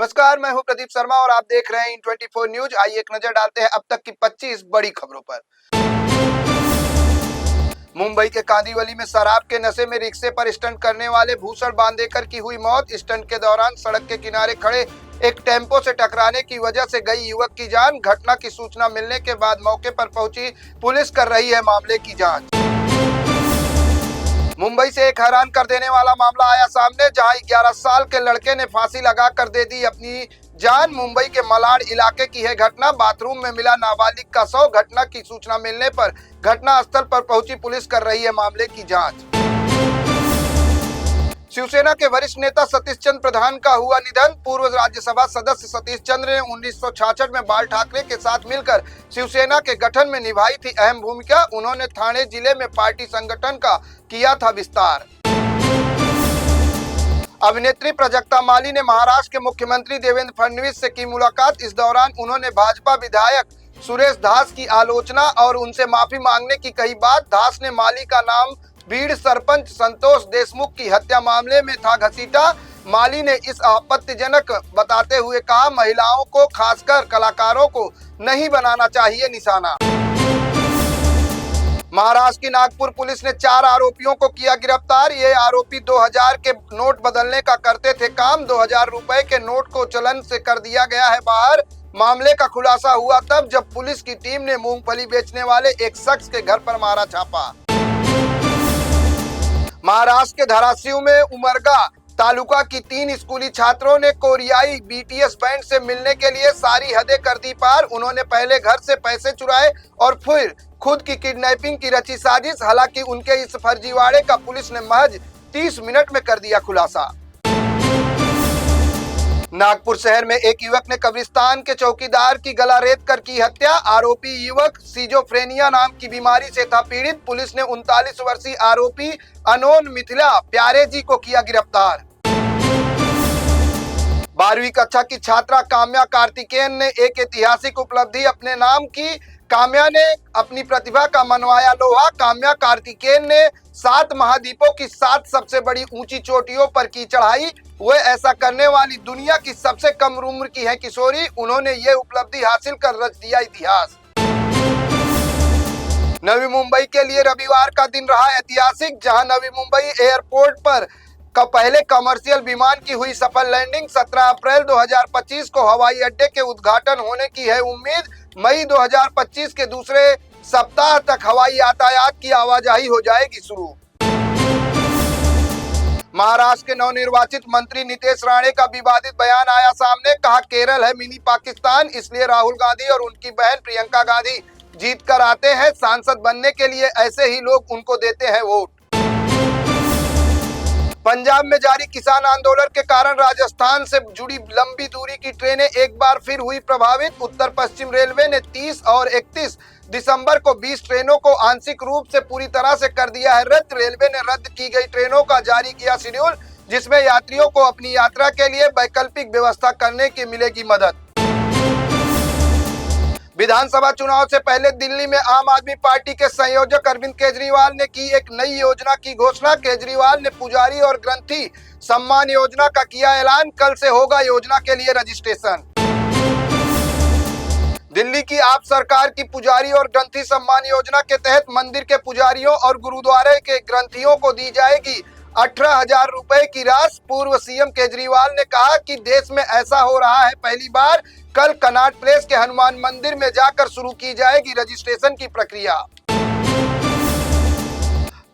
नमस्कार, मैं हूं प्रदीप शर्मा और आप देख रहे हैं इन24 न्यूज। आइए एक नजर डालते हैं अब तक की 25 बड़ी खबरों पर। मुंबई के कांदिवली में शराब के नशे में रिक्शे पर स्टंट करने वाले भूषण बांदेकर की हुई मौत। स्टंट के दौरान सड़क के किनारे खड़े एक टेम्पो से टकराने की वजह से गई युवक की जान। घटना की सूचना मिलने के बाद मौके पर पहुंची पुलिस कर रही है मामले की जांच। मुंबई से एक हैरान कर देने वाला मामला आया सामने, जहां 11 साल के लड़के ने फांसी लगाकर दे दी अपनी जान। मुंबई के मलाड इलाके की है घटना। बाथरूम में मिला नाबालिग का शव। घटना की सूचना मिलने पर घटना स्थल पर पहुंची पुलिस कर रही है मामले की जांच। शिवसेना के वरिष्ठ नेता सतीश चंद्र प्रधान का हुआ निधन। पूर्व राज्यसभा सदस्य सतीश चंद्र ने 1966 में बाल ठाकरे के साथ मिलकर शिवसेना के गठन में निभाई थी अहम भूमिका। उन्होंने ठाणे जिले में पार्टी संगठन का किया था विस्तार। अभिनेत्री प्राजक्ता माली ने महाराष्ट्र के मुख्यमंत्री देवेंद्र फडणवीस से की मुलाकात। इस दौरान उन्होंने भाजपा विधायक सुरेश धास की आलोचना और उनसे माफी मांगने की कही बात। धास ने माली का नाम बीड़ सरपंच संतोष देशमुख की हत्या मामले में था घसीटा। माली ने इस आपत्तिजनक बताते हुए कहा, महिलाओं को खासकर कलाकारों को नहीं बनाना चाहिए निशाना। महाराष्ट्र की नागपुर पुलिस ने 4 आरोपियों को किया गिरफ्तार। ये आरोपी 2000 के नोट बदलने का करते थे काम। 2000 रुपए के नोट को चलन से कर दिया गया है बाहर। मामले का खुलासा हुआ तब जब पुलिस की टीम ने मूंगफली बेचने वाले एक शख्स के घर पर मारा छापा। महाराष्ट्र के धाराशिव में उमरगा तालुका की 3 स्कूली छात्रों ने कोरियाई बीटीएस बैंड से मिलने के लिए सारी हदें कर दी पार। उन्होंने पहले घर से पैसे चुराए और फिर खुद की किडनैपिंग की रची साजिश। हालांकि उनके इस फर्जीवाड़े का पुलिस ने महज 30 मिनट में कर दिया खुलासा। नागपुर शहर में एक युवक ने कब्रिस्तान के चौकीदार की गला रेत कर की हत्या। आरोपी युवक सिजोफ्रेनिया नाम की बीमारी से था पीड़ित। पुलिस ने 39 वर्षीय आरोपी अनोन मिथिला प्यारे जी को किया गिरफ्तार। 12वीं कक्षा की छात्रा काम्या कार्तिकेयन ने एक ऐतिहासिक उपलब्धि अपने नाम की। काम्या ने अपनी प्रतिभा का मनवाया लोहा। काम्या कार्तिकेयन ने 7 महाद्वीपों की 7 सबसे बड़ी ऊंची चोटियों पर की चढ़ाई। वह ऐसा करने वाली दुनिया की सबसे कम उम्र की है किशोरी। उन्होंने ये उपलब्धि हासिल कर रच दिया इतिहास। नवी मुंबई के लिए रविवार का दिन रहा ऐतिहासिक, जहां नवी मुंबई एयरपोर्ट पर पहले कमर्शियल विमान की हुई सफल लैंडिंग। 17 अप्रैल 2025 को हवाई अड्डे के उद्घाटन होने की है उम्मीद। मई 2025 के दूसरे सप्ताह तक हवाई यातायात की आवाजाही हो जाएगी शुरू। महाराष्ट्र के नवनिर्वाचित मंत्री नितेश राणे का विवादित बयान आया सामने। कहा, केरल है मिनी पाकिस्तान, इसलिए राहुल गांधी और उनकी बहन प्रियंका गांधी जीत कर आते हैं। सांसद बनने के लिए ऐसे ही लोग उनको देते हैं वोट। पंजाब में जारी किसान आंदोलन के कारण राजस्थान से जुड़ी लंबी दूरी की ट्रेनें एक बार फिर हुई प्रभावित। उत्तर पश्चिम रेलवे ने 30 और 31 दिसंबर को 20 ट्रेनों को आंशिक रूप से पूरी तरह से कर दिया है रद्द। रेलवे ने रद्द की गई ट्रेनों का जारी किया शेड्यूल, जिसमें यात्रियों को अपनी यात्रा के लिए वैकल्पिक व्यवस्था करने की मिलेगी मदद। विधानसभा चुनाव से पहले दिल्ली में आम आदमी पार्टी के संयोजक अरविंद केजरीवाल ने की एक नई योजना की घोषणा। केजरीवाल ने पुजारी और ग्रंथी सम्मान योजना का किया ऐलान। कल से होगा योजना के लिए रजिस्ट्रेशन। दिल्ली की आप सरकार की पुजारी और ग्रंथी सम्मान योजना के तहत मंदिर के पुजारियों और गुरुद्वारे के ग्रंथियों को दी जाएगी 18,000 रुपए की राशि। पूर्व सीएम केजरीवाल ने कहा कि देश में ऐसा हो रहा है पहली बार। कल कनॉट प्लेस के हनुमान मंदिर में जाकर शुरू की जाएगी रजिस्ट्रेशन की प्रक्रिया।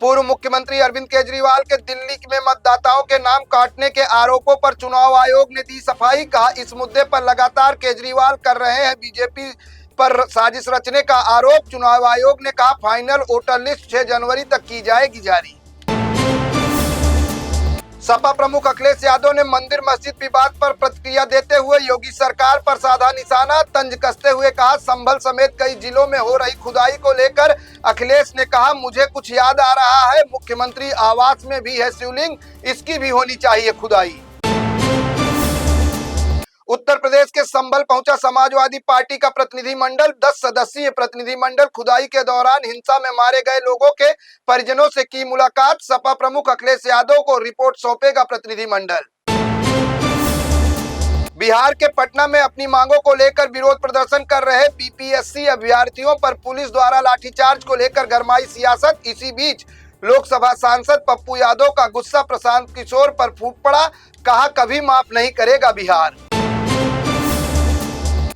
पूर्व मुख्यमंत्री अरविंद केजरीवाल के दिल्ली में मतदाताओं के नाम काटने के आरोपों पर चुनाव आयोग ने दी सफाई। कहा, इस मुद्दे पर लगातार केजरीवाल कर रहे हैं बीजेपी पर साजिश रचने का आरोप। चुनाव आयोग ने कहा, फाइनल वोटर लिस्ट 6 जनवरी तक की जाएगी जारी। सपा प्रमुख अखिलेश यादव ने मंदिर मस्जिद विवाद पर प्रतिक्रिया देते हुए योगी सरकार पर साधा निशाना। तंज कसते हुए कहा, संभल समेत कई जिलों में हो रही खुदाई को लेकर अखिलेश ने कहा, मुझे कुछ याद आ रहा है, मुख्यमंत्री आवास में भी है शिवलिंग, इसकी भी होनी चाहिए खुदाई। उत्तर प्रदेश के संभल पहुंचा समाजवादी पार्टी का प्रतिनिधिमंडल। 10 सदस्यीय प्रतिनिधिमंडल खुदाई के दौरान हिंसा में मारे गए लोगों के परिजनों से की मुलाकात। सपा प्रमुख अखिलेश यादव को रिपोर्ट सौंपेगा प्रतिनिधिमंडल। बिहार के पटना में अपनी मांगों को लेकर विरोध प्रदर्शन कर रहे बीपीएससी अभ्यर्थियों पर पुलिस द्वारा लाठीचार्ज को लेकर गरमाई सियासत। इसी बीच लोकसभा सांसद पप्पू यादव का गुस्सा प्रशांत किशोर पर फूट पड़ा। कहा कभी माफ नहीं करेगा बिहार।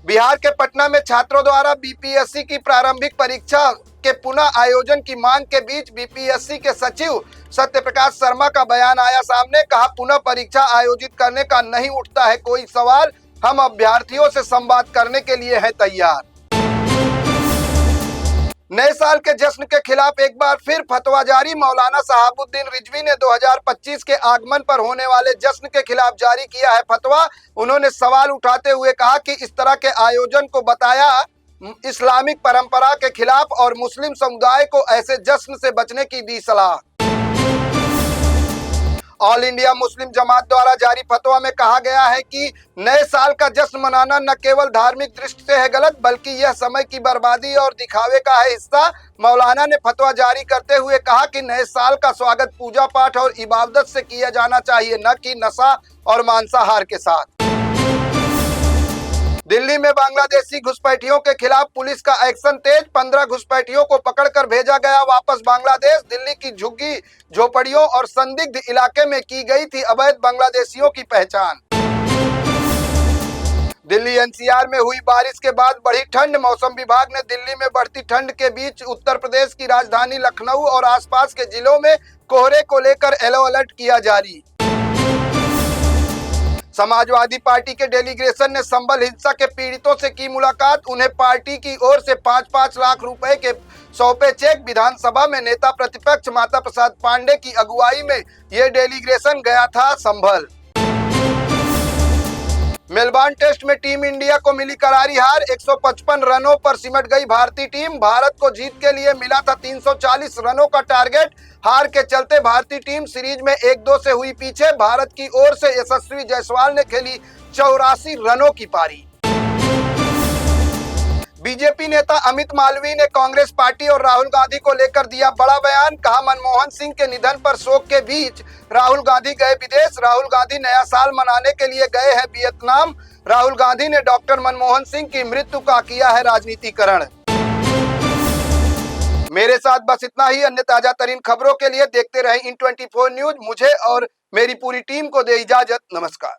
बिहार के पटना में छात्रों द्वारा बीपीएससी की प्रारंभिक परीक्षा के पुनः आयोजन की मांग के बीच बीपीएससी के सचिव सत्य प्रकाश शर्मा का बयान आया सामने। कहा पुनः परीक्षा आयोजित करने का नहीं उठता है कोई सवाल, हम अभ्यर्थियों से संवाद करने के लिए हैं तैयार। नए साल के जश्न के खिलाफ एक बार फिर फतवा जारी। मौलाना शहाबुद्दीन रिजवी ने 2025 के आगमन पर होने वाले जश्न के खिलाफ जारी किया है फतवा। उन्होंने सवाल उठाते हुए कहा कि इस तरह के आयोजन को बताया इस्लामिक परंपरा के खिलाफ और मुस्लिम समुदाय को ऐसे जश्न से बचने की दी सलाह। ऑल इंडिया मुस्लिम जमात द्वारा जारी फतवा में कहा गया है कि नए साल का जश्न मनाना न केवल धार्मिक दृष्टि से है गलत, बल्कि यह समय की बर्बादी और दिखावे का है हिस्सा। मौलाना ने फतवा जारी करते हुए कहा कि नए साल का स्वागत पूजा पाठ और इबादत से किया जाना चाहिए, न कि नशा और मांसाहार के साथ। दिल्ली में बांग्लादेशी घुसपैठियों के खिलाफ पुलिस का एक्शन तेज। 15 घुसपैठियों को पकड़कर भेजा गया वापस बांग्लादेश। दिल्ली की झुग्गी झोपड़ियों और संदिग्ध इलाके में की गई थी अवैध बांग्लादेशियों की पहचान। दिल्ली एनसीआर में हुई बारिश के बाद बढ़ी ठंड। मौसम विभाग ने दिल्ली में बढ़ती ठंड के बीच उत्तर प्रदेश की राजधानी लखनऊ और आसपास के जिलों में कोहरे को लेकर येलो अलर्ट किया जारी। समाजवादी पार्टी के डेलीगेशन ने संभल हिंसा के पीड़ितों से की मुलाकात। उन्हें पार्टी की ओर से 5-5 लाख रुपए के सौंपे चेक। विधानसभा में नेता प्रतिपक्ष माता प्रसाद पांडे की अगुवाई में यह डेलीगेशन गया था संभल। मेलबर्न टेस्ट में टीम इंडिया को मिली करारी हार। 155 रनों पर सिमट गई भारतीय टीम। भारत को जीत के लिए मिला था 340 रनों का टारगेट। हार के चलते भारतीय टीम सीरीज में 1-2 से हुई पीछे। भारत की ओर से यशस्वी जायसवाल ने खेली 84 रनों की पारी। बीजेपी नेता अमित मालवीय ने कांग्रेस पार्टी और राहुल गांधी को लेकर दिया बड़ा बयान। कहा मनमोहन सिंह के निधन पर शोक के बीच राहुल गांधी गए विदेश। राहुल गांधी नया साल मनाने के लिए गए हैं वियतनाम। राहुल गांधी ने डॉक्टर मनमोहन सिंह की मृत्यु का किया है राजनीतिकरण। मेरे साथ बस इतना ही। अन्य ताजा तरीन खबरों के लिए देखते रहें इन 24 न्यूज। मुझे और मेरी पूरी टीम को दे इजाजत। नमस्कार।